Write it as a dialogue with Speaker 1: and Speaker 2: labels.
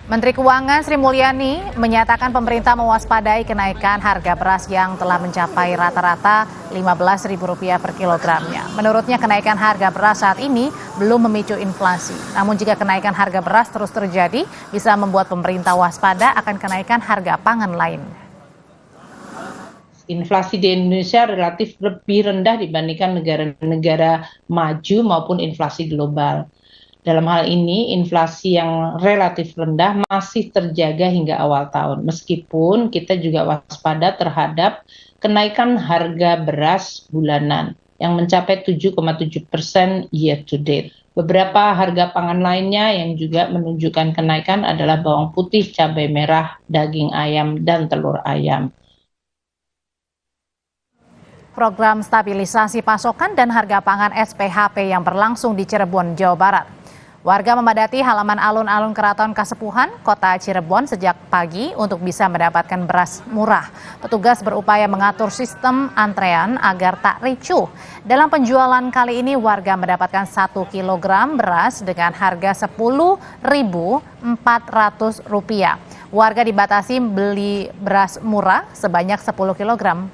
Speaker 1: Menteri Keuangan Sri Mulyani menyatakan pemerintah mewaspadai kenaikan harga beras yang telah mencapai rata-rata Rp15.000 per kilogramnya. Menurutnya kenaikan harga beras saat ini belum memicu inflasi. Namun jika kenaikan harga beras terus terjadi, bisa membuat pemerintah waspada akan kenaikan harga pangan lain.
Speaker 2: Inflasi di Indonesia relatif lebih rendah dibandingkan negara-negara maju maupun inflasi global. Dalam hal ini, inflasi yang relatif rendah masih terjaga hingga awal tahun, meskipun kita juga waspada terhadap kenaikan harga beras bulanan yang mencapai 7,7% year to date. Beberapa harga pangan lainnya yang juga menunjukkan kenaikan adalah bawang putih, cabai merah, daging ayam, dan telur ayam.
Speaker 1: Program stabilisasi pasokan dan harga pangan SPHP yang berlangsung di Cirebon, Jawa Barat. Warga memadati halaman alun-alun Keraton Kasepuhan, Kota Cirebon sejak pagi untuk bisa mendapatkan beras murah. Petugas berupaya mengatur sistem antrean agar tak ricuh. Dalam penjualan kali ini warga mendapatkan 1 kilogram beras dengan harga Rp10.400. Warga dibatasi beli beras murah sebanyak 10 kilogram.